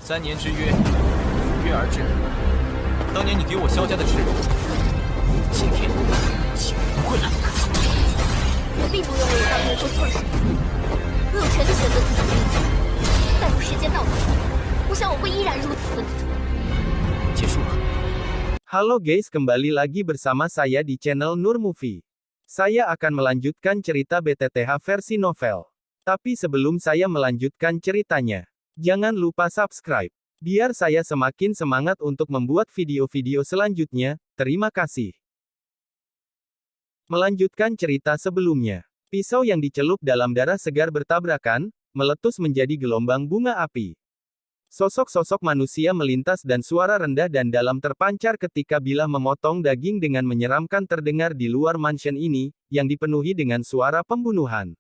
3年之约，如约而至。当年你给我萧家的耻辱，今天竟不会来可惜。我并不认为我当年做错了什么，我有权利选择自己的命运。待会时间到了，我想我会依然如此。结束了。 Halo guys, kembali lagi bersama saya di channel Nur Movie. Saya akan melanjutkan cerita BTTH versi novel. Tapi sebelum saya melanjutkan ceritanya, jangan lupa subscribe. Biar saya semakin semangat untuk membuat video-video selanjutnya. Terima kasih. Melanjutkan cerita sebelumnya. Pisau yang dicelup dalam darah segar bertabrakan, meletus menjadi gelombang bunga api. Sosok-sosok manusia melintas dan suara rendah dan dalam terpancar ketika bilah memotong daging dengan menyeramkan terdengar di luar mansion ini, yang dipenuhi dengan suara pembunuhan.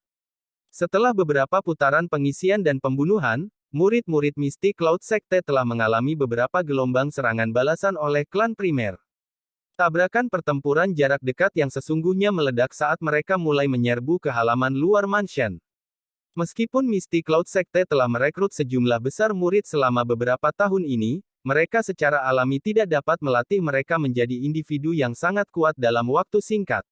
Setelah beberapa putaran pengisian dan pembunuhan, murid-murid Misty Cloud Sekte telah mengalami beberapa gelombang serangan balasan oleh klan primer. Tabrakan pertempuran jarak dekat yang sesungguhnya meledak saat mereka mulai menyerbu ke halaman luar mansion. Meskipun Misty Cloud Sekte telah merekrut sejumlah besar murid selama beberapa tahun ini, mereka secara alami tidak dapat melatih mereka menjadi individu yang sangat kuat dalam waktu singkat.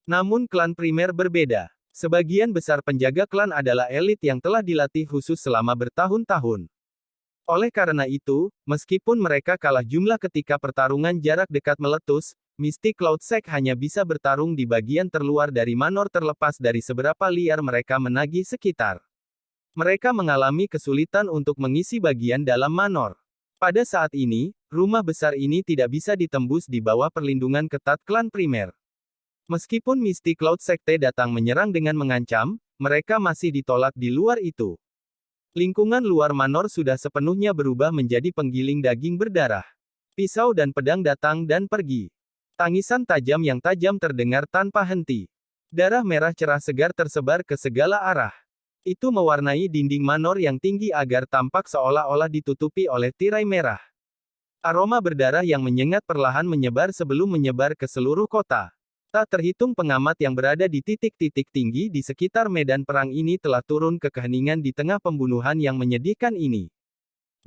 Namun klan primer berbeda. Sebagian besar penjaga klan adalah elit yang telah dilatih khusus selama bertahun-tahun. Oleh karena itu, meskipun mereka kalah jumlah ketika pertarungan jarak dekat meletus, Misty Cloud Sek hanya bisa bertarung di bagian terluar dari manor terlepas dari seberapa liar mereka menagih sekitar. Mereka mengalami kesulitan untuk mengisi bagian dalam manor. Pada saat ini, rumah besar ini tidak bisa ditembus di bawah perlindungan ketat klan primer. Meskipun Misty Cloud Sekte datang menyerang dengan mengancam, mereka masih ditolak di luar itu. Lingkungan luar manor sudah sepenuhnya berubah menjadi penggiling daging berdarah. Pisau dan pedang datang dan pergi. Tangisan tajam yang tajam terdengar tanpa henti. Darah merah cerah segar tersebar ke segala arah. Itu mewarnai dinding manor yang tinggi agar tampak seolah-olah ditutupi oleh tirai merah. Aroma berdarah yang menyengat perlahan menyebar sebelum menyebar ke seluruh kota. Tak terhitung pengamat yang berada di titik-titik tinggi di sekitar medan perang ini telah turun ke keheningan di tengah pembunuhan yang menyedihkan ini.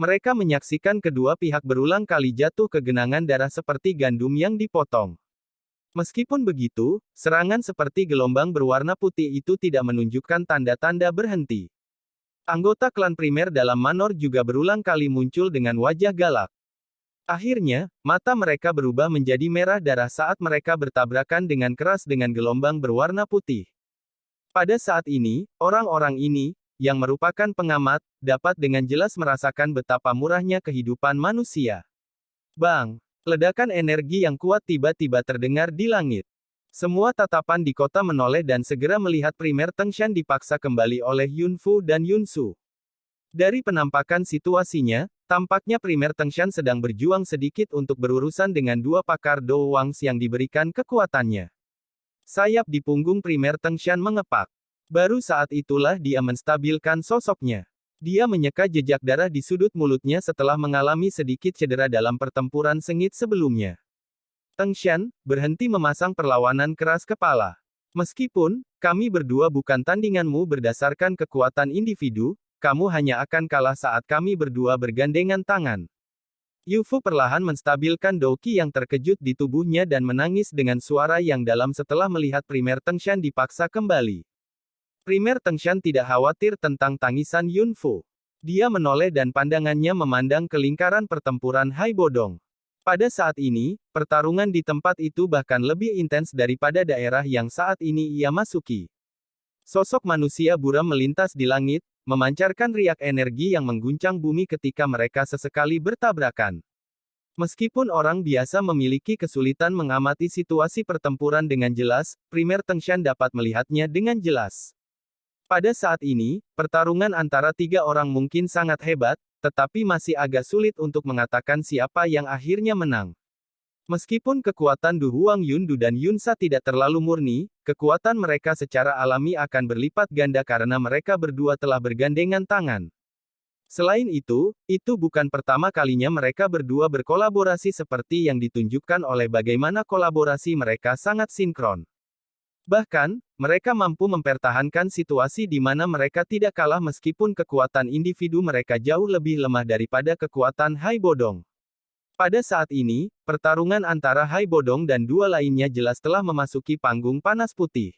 Mereka menyaksikan kedua pihak berulang kali jatuh ke genangan darah seperti gandum yang dipotong. Meskipun begitu, serangan seperti gelombang berwarna putih itu tidak menunjukkan tanda-tanda berhenti. Anggota klan primer dalam manor juga berulang kali muncul dengan wajah galak. Akhirnya, mata mereka berubah menjadi merah darah saat mereka bertabrakan dengan keras dengan gelombang berwarna putih. Pada saat ini, orang-orang ini, yang merupakan pengamat, dapat dengan jelas merasakan betapa murahnya kehidupan manusia. Bang! Ledakan energi yang kuat tiba-tiba terdengar di langit. Semua tatapan di kota menoleh dan segera melihat primer Tengshan dipaksa kembali oleh Yunfu dan Yunsu. Dari penampakan situasinya, tampaknya primer Tengshan sedang berjuang sedikit untuk berurusan dengan dua pakar Do Wangs yang diberikan kekuatannya. Sayap di punggung primer Tengshan mengepak. Baru saat itulah dia menstabilkan sosoknya. Dia menyeka jejak darah di sudut mulutnya setelah mengalami sedikit cedera dalam pertempuran sengit sebelumnya. Tengshan, berhenti memasang perlawanan keras kepala. Meskipun, kami berdua bukan tandinganmu berdasarkan kekuatan individu, kamu hanya akan kalah saat kami berdua bergandengan tangan. Yufu perlahan menstabilkan Doki yang terkejut di tubuhnya dan menangis dengan suara yang dalam setelah melihat primer Tengshan dipaksa kembali. Primer Tengshan tidak khawatir tentang tangisan Yunfu. Dia menoleh dan pandangannya memandang ke lingkaran pertempuran Hai Bodong. Pada saat ini, pertarungan di tempat itu bahkan lebih intens daripada daerah yang saat ini ia masuki. Sosok manusia buram melintas di langit, memancarkan riak energi yang mengguncang bumi ketika mereka sesekali bertabrakan. Meskipun orang biasa memiliki kesulitan mengamati situasi pertempuran dengan jelas, primer Tengshan dapat melihatnya dengan jelas. Pada saat ini, pertarungan antara tiga orang mungkin sangat hebat, tetapi masih agak sulit untuk mengatakan siapa yang akhirnya menang. Meskipun kekuatan Du Huang Yundu dan Yunsa tidak terlalu murni, kekuatan mereka secara alami akan berlipat ganda karena mereka berdua telah bergandengan tangan. Selain itu bukan pertama kalinya mereka berdua berkolaborasi seperti yang ditunjukkan oleh bagaimana kolaborasi mereka sangat sinkron. Bahkan, mereka mampu mempertahankan situasi di mana mereka tidak kalah meskipun kekuatan individu mereka jauh lebih lemah daripada kekuatan Hai Bodong. Pada saat ini, pertarungan antara Hai Bodong dan dua lainnya jelas telah memasuki panggung panas putih.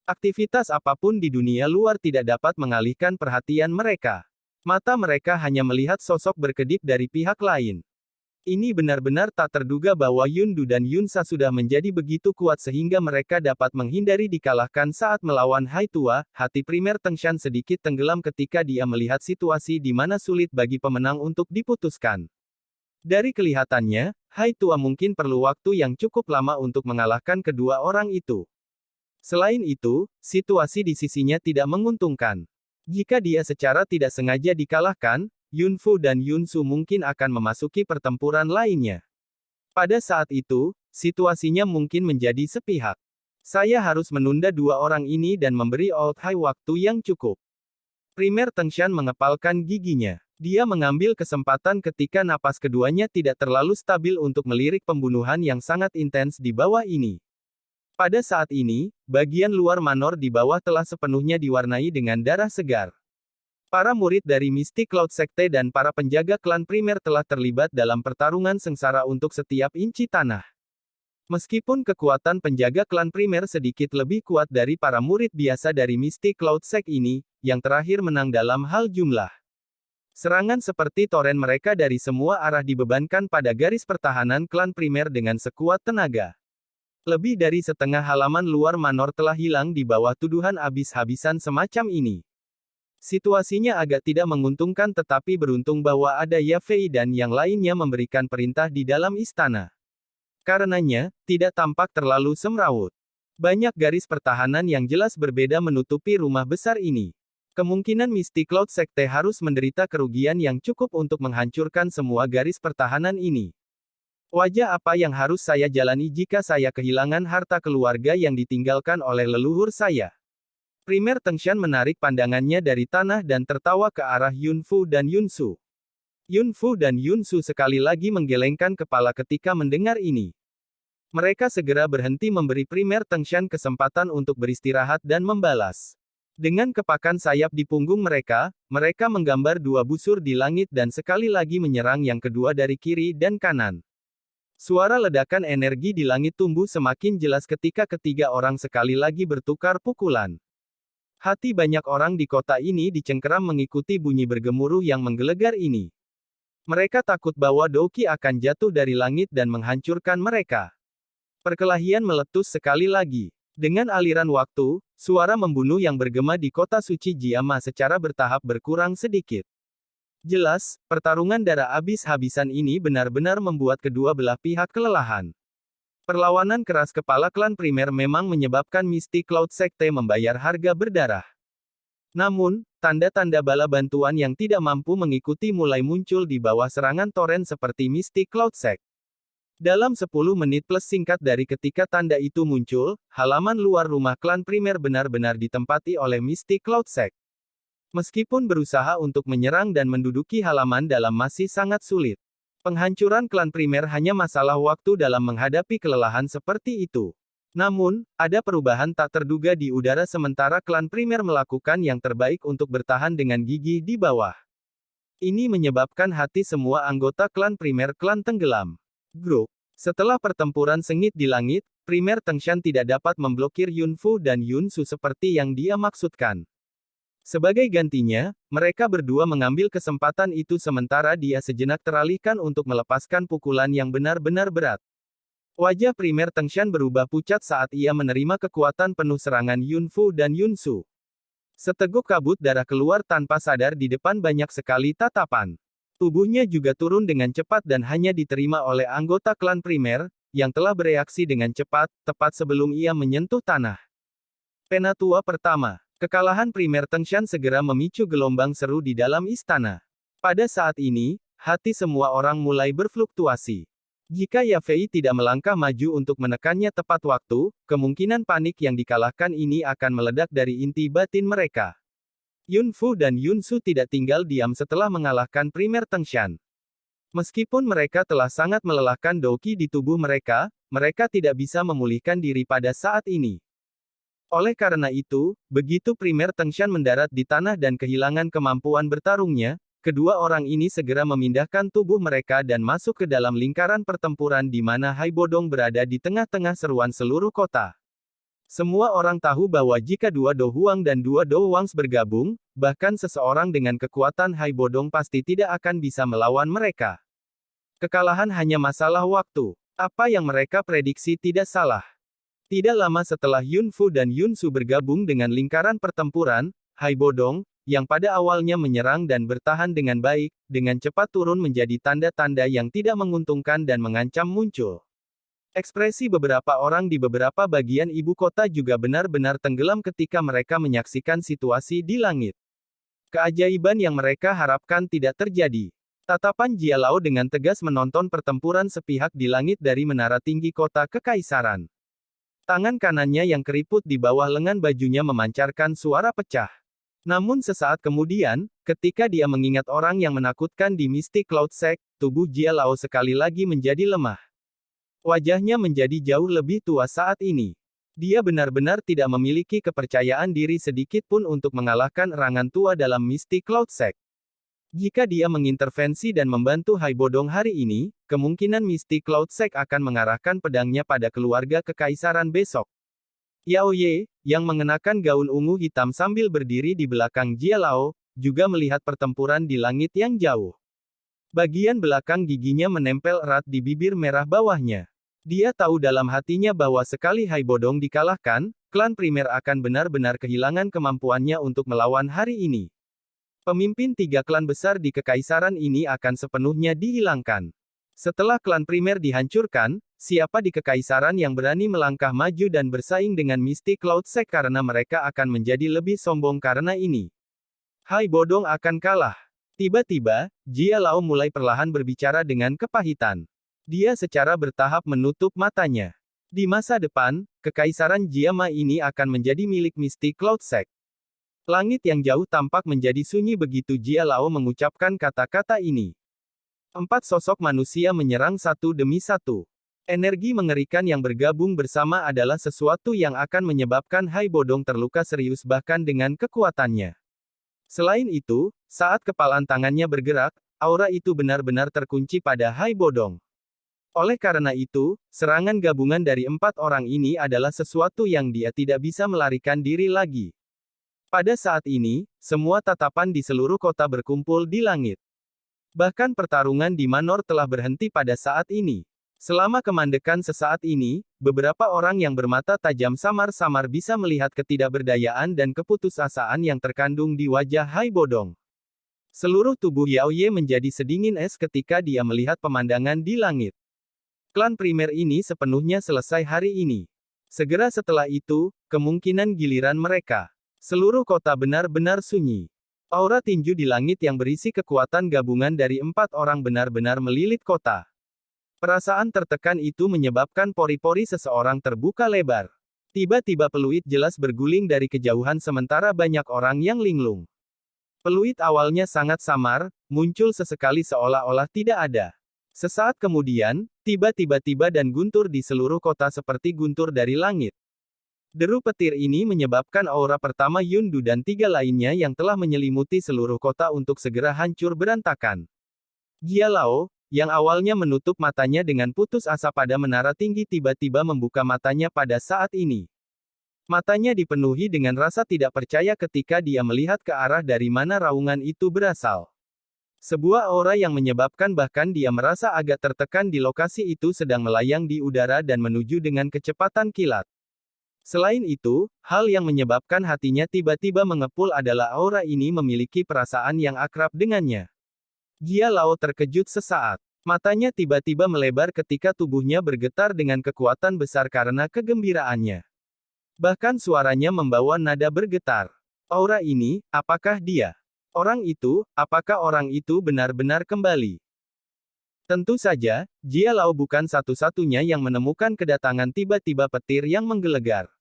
Aktivitas apapun di dunia luar tidak dapat mengalihkan perhatian mereka. Mata mereka hanya melihat sosok berkedip dari pihak lain. Ini benar-benar tak terduga bahwa Yundu dan Yunsa sudah menjadi begitu kuat sehingga mereka dapat menghindari dikalahkan saat melawan Hai Tua. Hati primer Tengshan sedikit tenggelam ketika dia melihat situasi di mana sulit bagi pemenang untuk diputuskan. Dari kelihatannya, Hai Tua mungkin perlu waktu yang cukup lama untuk mengalahkan kedua orang itu. Selain itu, situasi di sisinya tidak menguntungkan. Jika dia secara tidak sengaja dikalahkan, Yunfu dan Yunsu mungkin akan memasuki pertempuran lainnya. Pada saat itu, situasinya mungkin menjadi sepihak. Saya harus menunda dua orang ini dan memberi Old Hai waktu yang cukup. Primer Tengshan mengepalkan giginya. Dia mengambil kesempatan ketika napas keduanya tidak terlalu stabil untuk melirik pembunuhan yang sangat intens di bawah ini. Pada saat ini, bagian luar manor di bawah telah sepenuhnya diwarnai dengan darah segar. Para murid dari Mystic Cloud Sekte dan para penjaga klan primer telah terlibat dalam pertarungan sengsara untuk setiap inci tanah. Meskipun kekuatan penjaga klan primer sedikit lebih kuat dari para murid biasa dari Mystic Cloud Sect ini, yang terakhir menang dalam hal jumlah. Serangan seperti toren mereka dari semua arah dibebankan pada garis pertahanan klan primer dengan sekuat tenaga. Lebih dari setengah halaman luar manor telah hilang di bawah tuduhan habis-habisan semacam ini. Situasinya agak tidak menguntungkan tetapi beruntung bahwa ada Yafei dan yang lainnya memberikan perintah di dalam istana. Karenanya, tidak tampak terlalu semrawut. Banyak garis pertahanan yang jelas berbeda menutupi rumah besar ini. Kemungkinan Mystic Cloud Sekte harus menderita kerugian yang cukup untuk menghancurkan semua garis pertahanan ini. Wajah apa yang harus saya jalani jika saya kehilangan harta keluarga yang ditinggalkan oleh leluhur saya? Primer Tengshan menarik pandangannya dari tanah dan tertawa ke arah Yunfu dan Yunsu. Yunfu dan Yunsu sekali lagi menggelengkan kepala ketika mendengar ini. Mereka segera berhenti memberi Primer Tengshan kesempatan untuk beristirahat dan membalas. Dengan kepakan sayap di punggung mereka, mereka menggambar dua busur di langit dan sekali lagi menyerang yang kedua dari kiri dan kanan. Suara ledakan energi di langit tumbuh semakin jelas ketika ketiga orang sekali lagi bertukar pukulan. Hati banyak orang di kota ini dicengkeram mengikuti bunyi bergemuruh yang menggelegar ini. Mereka takut bahwa Douki akan jatuh dari langit dan menghancurkan mereka. Perkelahian meletus sekali lagi. Dengan aliran waktu, suara membunuh yang bergema di kota suci Jiama secara bertahap berkurang sedikit. Jelas, pertarungan darah habis-habisan ini benar-benar membuat kedua belah pihak kelelahan. Perlawanan keras kepala klan primer memang menyebabkan Mystic Cloud Sekte membayar harga berdarah. Namun, tanda-tanda bala bantuan yang tidak mampu mengikuti mulai muncul di bawah serangan toren seperti Mystic Cloud Sect. Dalam 10 menit plus singkat dari ketika tanda itu muncul, halaman luar rumah klan primer benar-benar ditempati oleh Mystic Cloud Sect. Meskipun berusaha untuk menyerang dan menduduki halaman dalam masih sangat sulit. Penghancuran klan primer hanya masalah waktu dalam menghadapi kelelahan seperti itu. Namun, ada perubahan tak terduga di udara sementara klan primer melakukan yang terbaik untuk bertahan dengan gigih di bawah. Ini menyebabkan hati semua anggota klan primer klan tenggelam. Grup. Setelah pertempuran sengit di langit, Primer Tengshan tidak dapat memblokir Yunfu dan Yunsu seperti yang dia maksudkan. Sebagai gantinya, mereka berdua mengambil kesempatan itu sementara dia sejenak teralihkan untuk melepaskan pukulan yang benar-benar berat. Wajah Primer Tengshan berubah pucat saat ia menerima kekuatan penuh serangan Yunfu dan Yunsu. Seteguk kabut darah keluar tanpa sadar di depan banyak sekali tatapan. Tubuhnya juga turun dengan cepat dan hanya diterima oleh anggota klan primer, yang telah bereaksi dengan cepat, tepat sebelum ia menyentuh tanah. Penatua pertama. Kekalahan Primer Tengshan segera memicu gelombang seru di dalam istana. Pada saat ini, hati semua orang mulai berfluktuasi. Jika Yafei tidak melangkah maju untuk menekannya tepat waktu, kemungkinan panik yang dikalahkan ini akan meledak dari inti batin mereka. Yunfu dan Yunsu tidak tinggal diam setelah mengalahkan Primer Tengshan. Meskipun mereka telah sangat melelahkan Douki di tubuh mereka, mereka tidak bisa memulihkan diri pada saat ini. Oleh karena itu, begitu primer Tengshan mendarat di tanah dan kehilangan kemampuan bertarungnya, kedua orang ini segera memindahkan tubuh mereka dan masuk ke dalam lingkaran pertempuran di mana Haibodong berada di tengah-tengah seruan seluruh kota. Semua orang tahu bahwa jika dua Do Huang dan dua Do Wangs bergabung, bahkan seseorang dengan kekuatan Haibodong pasti tidak akan bisa melawan mereka. Kekalahan hanya masalah waktu. Apa yang mereka prediksi tidak salah. Tidak lama setelah Yun Fu dan Yun Su bergabung dengan lingkaran pertempuran, Haibodong, yang pada awalnya menyerang dan bertahan dengan baik, dengan cepat turun menjadi tanda-tanda yang tidak menguntungkan dan mengancam muncul. Ekspresi beberapa orang di beberapa bagian ibu kota juga benar-benar tenggelam ketika mereka menyaksikan situasi di langit. Keajaiban yang mereka harapkan tidak terjadi. Tatapan Jia Lao dengan tegas menonton pertempuran sepihak di langit dari menara tinggi kota kekaisaran. Tangan kanannya yang keriput di bawah lengan bajunya memancarkan suara pecah. Namun sesaat kemudian, ketika dia mengingat orang yang menakutkan di Mystic Cloud Sect, tubuh Jia Lao sekali lagi menjadi lemah. Wajahnya menjadi jauh lebih tua saat ini. Dia benar-benar tidak memiliki kepercayaan diri sedikit pun untuk mengalahkan erangan tua dalam Mystic Cloud Sect. Jika dia mengintervensi dan membantu Haibodong hari ini, kemungkinan Mystic Cloud Sect akan mengarahkan pedangnya pada keluarga kekaisaran besok. Yao Ye, yang mengenakan gaun ungu hitam sambil berdiri di belakang Jia Lao, juga melihat pertempuran di langit yang jauh. Bagian belakang giginya menempel erat di bibir merah bawahnya. Dia tahu dalam hatinya bahwa sekali Haibodong dikalahkan, klan primer akan benar-benar kehilangan kemampuannya untuk melawan hari ini. Pemimpin tiga klan besar di kekaisaran ini akan sepenuhnya dihilangkan. Setelah klan primer dihancurkan, siapa di kekaisaran yang berani melangkah maju dan bersaing dengan Mystic Cloud Sect karena mereka akan menjadi lebih sombong karena ini. Haibodong akan kalah. Tiba-tiba, Jia Lao mulai perlahan berbicara dengan kepahitan. Dia secara bertahap menutup matanya. Di masa depan, kekaisaran Jiama ini akan menjadi milik Mystic Cloud Sect. Langit yang jauh tampak menjadi sunyi begitu Jia Lao mengucapkan kata-kata ini. 4 sosok manusia menyerang satu demi satu. Energi mengerikan yang bergabung bersama adalah sesuatu yang akan menyebabkan Haibodong terluka serius bahkan dengan kekuatannya. Selain itu, saat kepalan tangannya bergerak, aura itu benar-benar terkunci pada Haibodong. Oleh karena itu, serangan gabungan dari 4 orang ini adalah sesuatu yang dia tidak bisa melarikan diri lagi. Pada saat ini, semua tatapan di seluruh kota berkumpul di langit. Bahkan pertarungan di Manor telah berhenti pada saat ini. Selama kemandekan sesaat ini, beberapa orang yang bermata tajam samar-samar bisa melihat ketidakberdayaan dan keputusasaan yang terkandung di wajah Haibodong. Seluruh tubuh Yao Ye menjadi sedingin es ketika dia melihat pemandangan di langit. Klan primer ini sepenuhnya selesai hari ini. Segera setelah itu, kemungkinan giliran mereka. Seluruh kota benar-benar sunyi. Aura tinju di langit yang berisi kekuatan gabungan dari 4 orang benar-benar melilit kota. Perasaan tertekan itu menyebabkan pori-pori seseorang terbuka lebar. Tiba-tiba peluit jelas berguling dari kejauhan sementara banyak orang yang linglung. Peluit awalnya sangat samar, muncul sesekali seolah-olah tidak ada. Sesaat kemudian, tiba-tiba dan guntur di seluruh kota seperti guntur dari langit. Deru petir ini menyebabkan aura pertama Yundu dan 3 lainnya yang telah menyelimuti seluruh kota untuk segera hancur berantakan. Jia Lao, yang awalnya menutup matanya dengan putus asa pada menara tinggi tiba-tiba membuka matanya pada saat ini. Matanya dipenuhi dengan rasa tidak percaya ketika dia melihat ke arah dari mana raungan itu berasal. Sebuah aura yang menyebabkan bahkan dia merasa agak tertekan di lokasi itu sedang melayang di udara dan menuju dengan kecepatan kilat. Selain itu, hal yang menyebabkan hatinya tiba-tiba mengepul adalah aura ini memiliki perasaan yang akrab dengannya. Jia Lao terkejut sesaat. Matanya tiba-tiba melebar ketika tubuhnya bergetar dengan kekuatan besar karena kegembiraannya. Bahkan suaranya membawa nada bergetar. Aura ini, apakah dia? Apakah orang itu benar-benar kembali? Tentu saja, Jia Lao bukan satu-satunya yang menemukan kedatangan tiba-tiba petir yang menggelegar.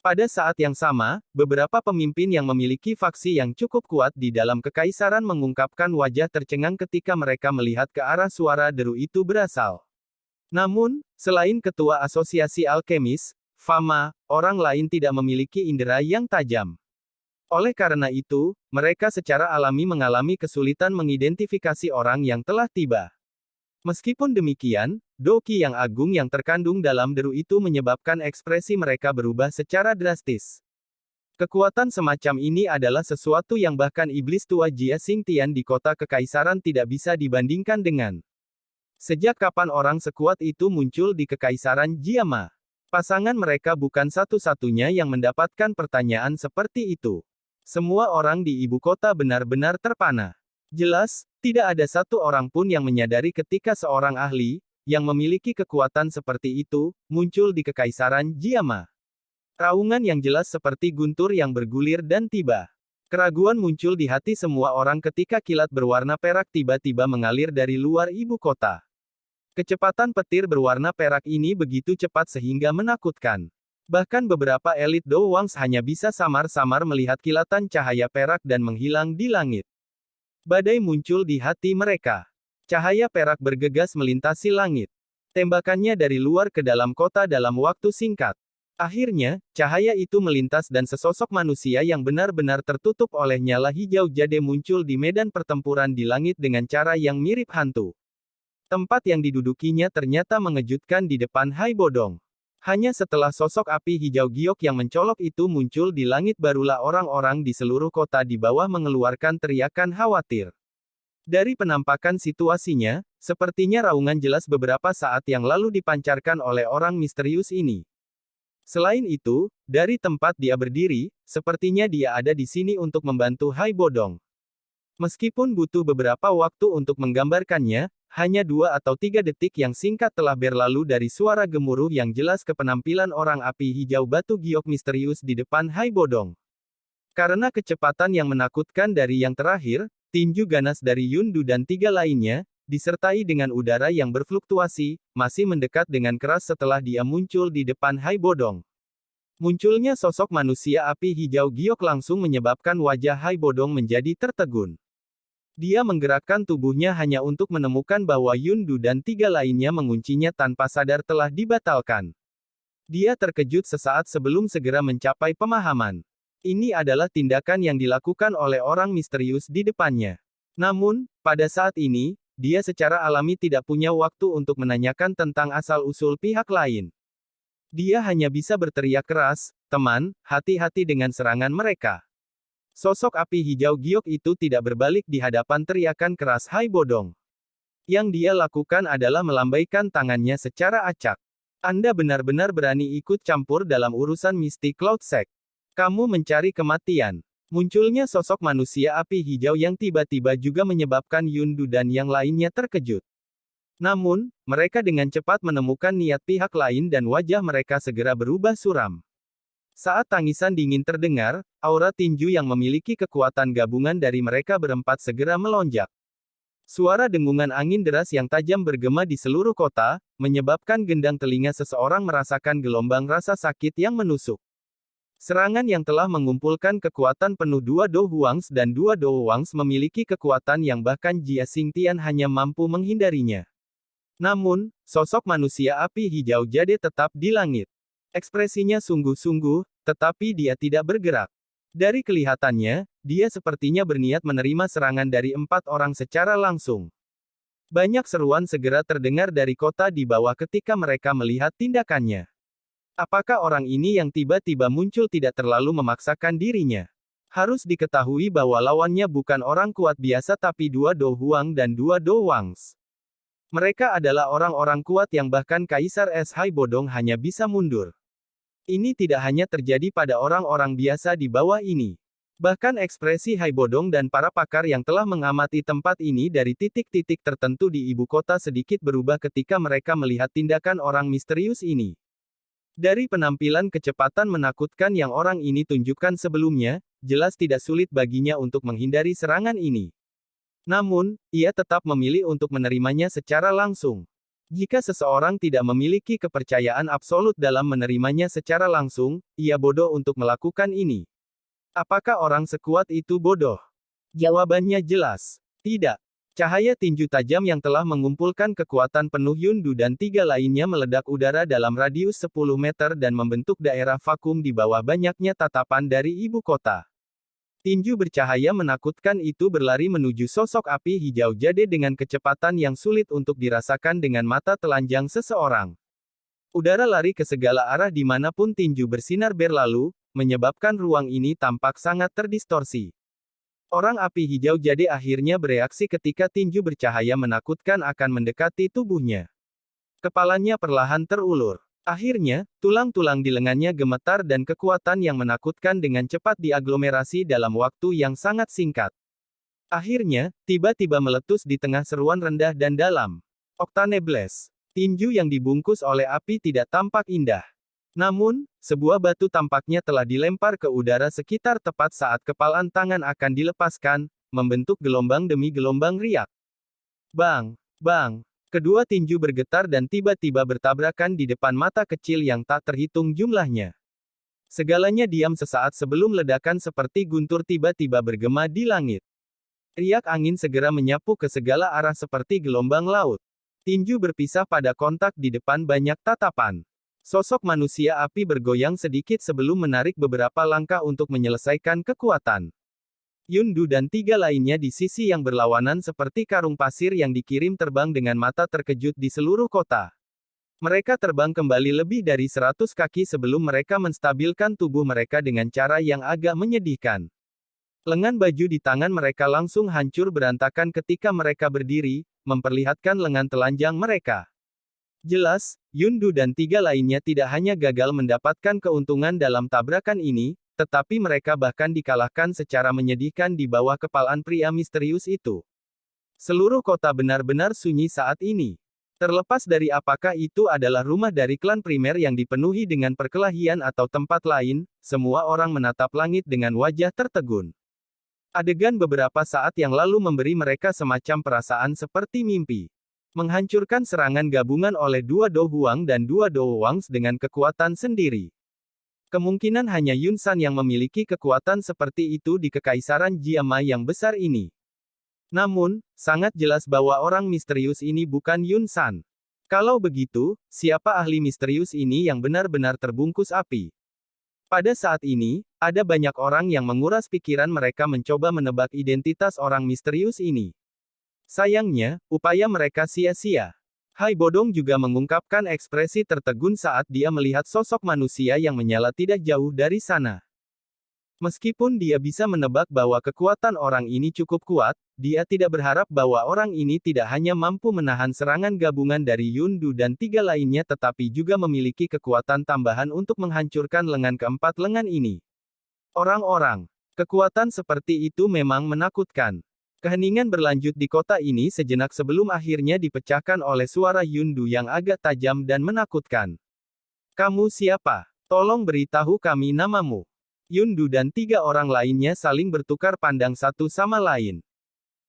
Pada saat yang sama, beberapa pemimpin yang memiliki faksi yang cukup kuat di dalam kekaisaran mengungkapkan wajah tercengang ketika mereka melihat ke arah suara deru itu berasal. Namun, selain ketua asosiasi alkemis, fama, orang lain tidak memiliki indera yang tajam. Oleh karena itu, mereka secara alami mengalami kesulitan mengidentifikasi orang yang telah tiba. Meskipun demikian, doki yang agung yang terkandung dalam deru itu menyebabkan ekspresi mereka berubah secara drastis. Kekuatan semacam ini adalah sesuatu yang bahkan iblis tua Jia Xingtian di kota kekaisaran tidak bisa dibandingkan dengan. Sejak kapan orang sekuat itu muncul di kekaisaran Jiama? Pasangan mereka bukan satu-satunya yang mendapatkan pertanyaan seperti itu. Semua orang di ibu kota benar-benar terpana. Jelas, tidak ada satu orang pun yang menyadari ketika seorang ahli, yang memiliki kekuatan seperti itu, muncul di kekaisaran Jiama. Raungan yang jelas seperti guntur yang bergulir dan tiba. Keraguan muncul di hati semua orang ketika kilat berwarna perak tiba-tiba mengalir dari luar ibu kota. Kecepatan petir berwarna perak ini begitu cepat sehingga menakutkan. Bahkan beberapa elit Dowangs hanya bisa samar-samar melihat kilatan cahaya perak dan menghilang di langit. Badai muncul di hati mereka. Cahaya perak bergegas melintasi langit. Tembakannya dari luar ke dalam kota dalam waktu singkat. Akhirnya, cahaya itu melintas dan sesosok manusia yang benar-benar tertutup oleh nyala hijau jade muncul di medan pertempuran di langit dengan cara yang mirip hantu. Tempat yang didudukinya ternyata mengejutkan di depan Hai Bodong. Hanya setelah sosok api hijau giok yang mencolok itu muncul di langit barulah orang-orang di seluruh kota di bawah mengeluarkan teriakan khawatir. Dari penampakan situasinya, sepertinya raungan jelas beberapa saat yang lalu dipancarkan oleh orang misterius ini. Selain itu, dari tempat dia berdiri, sepertinya dia ada di sini untuk membantu Hai Bodong. Meskipun butuh beberapa waktu untuk menggambarkannya, hanya 2 atau 3 detik yang singkat telah berlalu dari suara gemuruh yang jelas ke penampilan orang api hijau batu giok misterius di depan Hai Bodong. Karena kecepatan yang menakutkan dari yang terakhir, tinju ganas dari Yundu dan 3 lainnya, disertai dengan udara yang berfluktuasi, masih mendekat dengan keras setelah dia muncul di depan Hai Bodong. Munculnya sosok manusia api hijau giok langsung menyebabkan wajah Hai Bodong menjadi tertegun. Dia menggerakkan tubuhnya hanya untuk menemukan bahwa Yundu dan 3 lainnya menguncinya tanpa sadar telah dibatalkan. Dia terkejut sesaat sebelum segera mencapai pemahaman. Ini adalah tindakan yang dilakukan oleh orang misterius di depannya. Namun, pada saat ini, dia secara alami tidak punya waktu untuk menanyakan tentang asal-usul pihak lain. Dia hanya bisa berteriak keras, "Teman, hati-hati dengan serangan mereka." Sosok api hijau giok itu tidak berbalik di hadapan teriakan keras Hai Bodong. Yang dia lakukan adalah melambaikan tangannya secara acak. Anda benar-benar berani ikut campur dalam urusan mistik Cloud Sect. Kamu mencari kematian. Munculnya sosok manusia api hijau yang tiba-tiba juga menyebabkan Yundu dan yang lainnya terkejut. Namun, mereka dengan cepat menemukan niat pihak lain dan wajah mereka segera berubah suram. Saat tangisan dingin terdengar, aura tinju yang memiliki kekuatan gabungan dari mereka berempat segera melonjak. Suara dengungan angin deras yang tajam bergema di seluruh kota, menyebabkan gendang telinga seseorang merasakan gelombang rasa sakit yang menusuk. Serangan yang telah mengumpulkan kekuatan penuh 2 Do Huangs dan 2 Do Wangs memiliki kekuatan yang bahkan Jia Xingtian hanya mampu menghindarinya. Namun, sosok manusia api hijau jade tetap di langit. Ekspresinya sungguh-sungguh, tetapi dia tidak bergerak. Dari kelihatannya, dia sepertinya berniat menerima serangan dari 4 orang secara langsung. Banyak seruan segera terdengar dari kota di bawah ketika mereka melihat tindakannya. Apakah orang ini yang tiba-tiba muncul tidak terlalu memaksakan dirinya? Harus diketahui bahwa lawannya bukan orang kuat biasa tapi 2 Do Huang dan 2 Do Wangs. Mereka adalah orang-orang kuat yang bahkan Kaisar Es Hai Bodong hanya bisa mundur. Ini tidak hanya terjadi pada orang-orang biasa di bawah ini. Bahkan ekspresi Hai Bodong dan para pakar yang telah mengamati tempat ini dari titik-titik tertentu di ibu kota sedikit berubah ketika mereka melihat tindakan orang misterius ini. Dari penampilan kecepatan menakutkan yang orang ini tunjukkan sebelumnya, jelas tidak sulit baginya untuk menghindari serangan ini. Namun, ia tetap memilih untuk menerimanya secara langsung. Jika seseorang tidak memiliki kepercayaan absolut dalam menerimanya secara langsung, ia bodoh untuk melakukan ini. Apakah orang sekuat itu bodoh? Jawabannya jelas. Tidak. Cahaya tinju tajam yang telah mengumpulkan kekuatan penuh Yundu dan 3 lainnya meledak udara dalam radius 10 meter dan membentuk daerah vakum di bawah banyaknya tatapan dari ibu kota. Tinju bercahaya menakutkan itu berlari menuju sosok api hijau jade dengan kecepatan yang sulit untuk dirasakan dengan mata telanjang seseorang. Udara lari ke segala arah dimanapun tinju bersinar berlalu, menyebabkan ruang ini tampak sangat terdistorsi. Orang api hijau jade akhirnya bereaksi ketika tinju bercahaya menakutkan akan mendekati tubuhnya. Kepalanya perlahan terulur. Akhirnya, tulang-tulang di lengannya gemetar dan kekuatan yang menakutkan dengan cepat diaglomerasi dalam waktu yang sangat singkat. Akhirnya, tiba-tiba meletus di tengah seruan rendah dan dalam. Octane Blast. Tinju yang dibungkus oleh api tidak tampak indah. Namun, sebuah batu tampaknya telah dilempar ke udara sekitar tepat saat kepalan tangan akan dilepaskan, membentuk gelombang demi gelombang riak. Bang! Bang! Kedua tinju bergetar dan tiba-tiba bertabrakan di depan mata kecil yang tak terhitung jumlahnya. Segalanya diam sesaat sebelum ledakan seperti guntur tiba-tiba bergema di langit. Riak angin segera menyapu ke segala arah seperti gelombang laut. Tinju berpisah pada kontak di depan banyak tatapan. Sosok manusia api bergoyang sedikit sebelum menarik beberapa langkah untuk menyelesaikan kekuatan. Yundu dan 3 lainnya di sisi yang berlawanan seperti karung pasir yang dikirim terbang dengan mata terkejut di seluruh kota. Mereka terbang kembali lebih dari 100 kaki sebelum mereka menstabilkan tubuh mereka dengan cara yang agak menyedihkan. Lengan baju di tangan mereka langsung hancur berantakan ketika mereka berdiri, memperlihatkan lengan telanjang mereka. Jelas, Yundu dan 3 lainnya tidak hanya gagal mendapatkan keuntungan dalam tabrakan ini, tetapi mereka bahkan dikalahkan secara menyedihkan di bawah kepalaan pria misterius itu. Seluruh kota benar-benar sunyi saat ini. Terlepas dari apakah itu adalah rumah dari klan primer yang dipenuhi dengan perkelahian atau tempat lain, semua orang menatap langit dengan wajah tertegun. Adegan beberapa saat yang lalu memberi mereka semacam perasaan seperti mimpi. Menghancurkan serangan gabungan oleh 2 Do Huang dan 2 Do Wangs dengan kekuatan sendiri. Kemungkinan hanya Yun San yang memiliki kekuatan seperti itu di Kekaisaran Jiama yang besar ini. Namun, sangat jelas bahwa orang misterius ini bukan Yun San. Kalau begitu, siapa ahli misterius ini yang benar-benar terbungkus api? Pada saat ini, ada banyak orang yang menguras pikiran mereka mencoba menebak identitas orang misterius ini. Sayangnya, upaya mereka sia-sia. Hai Bodong juga mengungkapkan ekspresi tertegun saat dia melihat sosok manusia yang menyala tidak jauh dari sana. Meskipun dia bisa menebak bahwa kekuatan orang ini cukup kuat, dia tidak berharap bahwa orang ini tidak hanya mampu menahan serangan gabungan dari Yundu dan 3 lainnya tetapi juga memiliki kekuatan tambahan untuk menghancurkan lengan keempat lengan ini. Orang-orang, kekuatan seperti itu memang menakutkan. Keheningan berlanjut di kota ini sejenak sebelum akhirnya dipecahkan oleh suara Yundu yang agak tajam dan menakutkan. Kamu siapa? Tolong beritahu kami namamu. Yundu dan 3 orang lainnya saling bertukar pandang satu sama lain.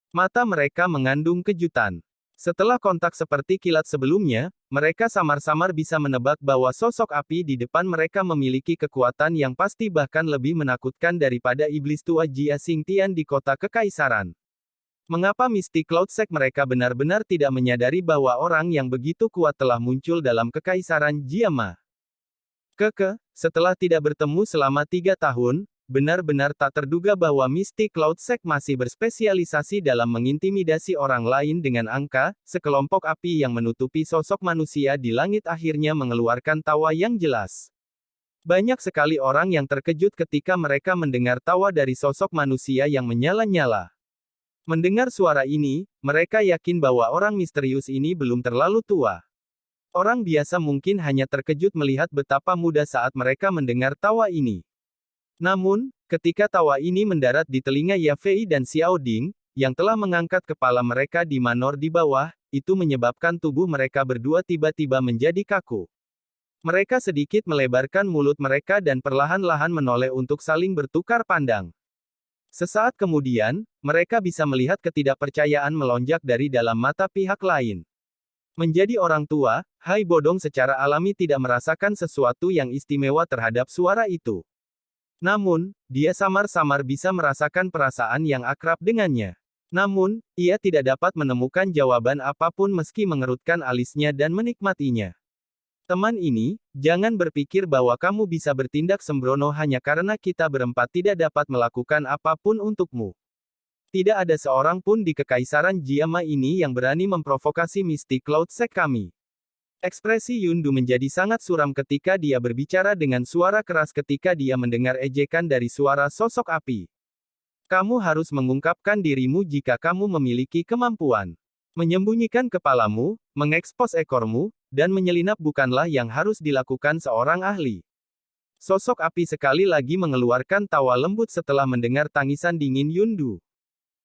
Mata mereka mengandung kejutan. Setelah kontak seperti kilat sebelumnya, mereka samar-samar bisa menebak bahwa sosok api di depan mereka memiliki kekuatan yang pasti bahkan lebih menakutkan daripada iblis tua Jia Xingtian di kota Kekaisaran. Mengapa Mystic Cloud Sect mereka benar-benar tidak menyadari bahwa orang yang begitu kuat telah muncul dalam Kekaisaran Jiama? Setelah tidak bertemu selama 3 tahun, benar-benar tak terduga bahwa Mystic Cloud Sect masih berspesialisasi dalam mengintimidasi orang lain dengan angka, sekelompok api yang menutupi sosok manusia di langit akhirnya mengeluarkan tawa yang jelas. Banyak sekali orang yang terkejut ketika mereka mendengar tawa dari sosok manusia yang menyala-nyala. Mendengar suara ini, mereka yakin bahwa orang misterius ini belum terlalu tua. Orang biasa mungkin hanya terkejut melihat betapa muda saat mereka mendengar tawa ini. Namun, ketika tawa ini mendarat di telinga Ya Fei dan Xiao Ding, yang telah mengangkat kepala mereka di manor di bawah, itu menyebabkan tubuh mereka berdua tiba-tiba menjadi kaku. Mereka sedikit melebarkan mulut mereka dan perlahan-lahan menoleh untuk saling bertukar pandang. Sesaat kemudian, mereka bisa melihat ketidakpercayaan melonjak dari dalam mata pihak lain. Menjadi orang tua, Hai Bodong secara alami tidak merasakan sesuatu yang istimewa terhadap suara itu. Namun, dia samar-samar bisa merasakan perasaan yang akrab dengannya. Namun, ia tidak dapat menemukan jawaban apapun meski mengerutkan alisnya dan menikmatinya. Teman ini, jangan berpikir bahwa kamu bisa bertindak sembrono hanya karena kita berempat tidak dapat melakukan apapun untukmu. Tidak ada seorang pun di Kekaisaran Jiama ini yang berani memprovokasi Mystic Cloud Sect kami. Ekspresi Yundu menjadi sangat suram ketika dia berbicara dengan suara keras ketika dia mendengar ejekan dari suara sosok api. Kamu harus mengungkapkan dirimu jika kamu memiliki kemampuan. Menyembunyikan kepalamu, mengekspos ekormu, dan menyelinap bukanlah yang harus dilakukan seorang ahli. Sosok api sekali lagi mengeluarkan tawa lembut setelah mendengar tangisan dingin Yundu.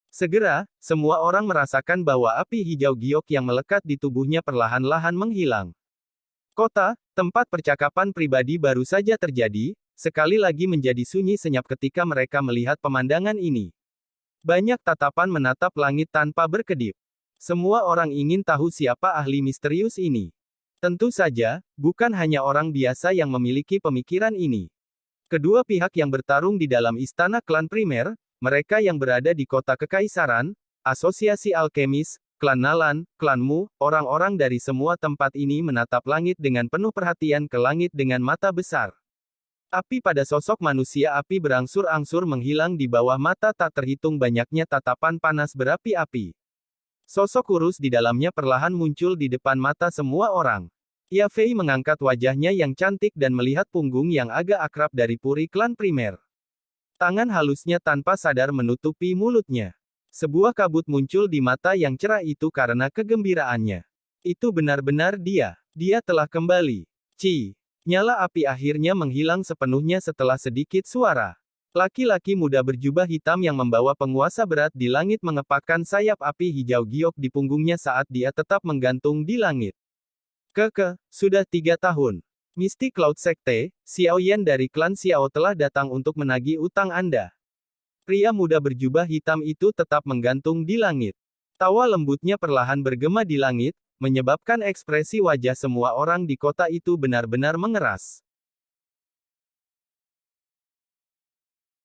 Segera, semua orang merasakan bahwa api hijau giok yang melekat di tubuhnya perlahan-lahan menghilang. Kota, tempat percakapan pribadi baru saja terjadi, sekali lagi menjadi sunyi senyap ketika mereka melihat pemandangan ini. Banyak tatapan menatap langit tanpa berkedip. Semua orang ingin tahu siapa ahli misterius ini. Tentu saja, bukan hanya orang biasa yang memiliki pemikiran ini. Kedua pihak yang bertarung di dalam istana klan primer, mereka yang berada di kota kekaisaran, asosiasi alkemis, klan Nalan, klanmu, orang-orang dari semua tempat ini menatap langit dengan penuh perhatian ke langit dengan mata besar. Api pada sosok manusia api berangsur-angsur menghilang di bawah mata tak terhitung banyaknya tatapan panas berapi-api. Sosok kurus di dalamnya perlahan muncul di depan mata semua orang. Yafei mengangkat wajahnya yang cantik dan melihat punggung yang agak akrab dari puri klan primer. Tangan halusnya tanpa sadar menutupi mulutnya. Sebuah kabut muncul di mata yang cerah itu karena kegembiraannya. Itu benar-benar dia. Dia telah kembali. Nyala api akhirnya menghilang sepenuhnya setelah sedikit suara. Laki-laki muda berjubah hitam yang membawa penguasa berat di langit mengepakkan sayap api hijau giok di punggungnya saat dia tetap menggantung di langit. Sudah 3 tahun. Mystic Cloud Sekte, Xiao Yan dari klan Xiao telah datang untuk menagih utang Anda. Pria muda berjubah hitam itu tetap menggantung di langit. Tawa lembutnya perlahan bergema di langit, menyebabkan ekspresi wajah semua orang di kota itu benar-benar mengeras.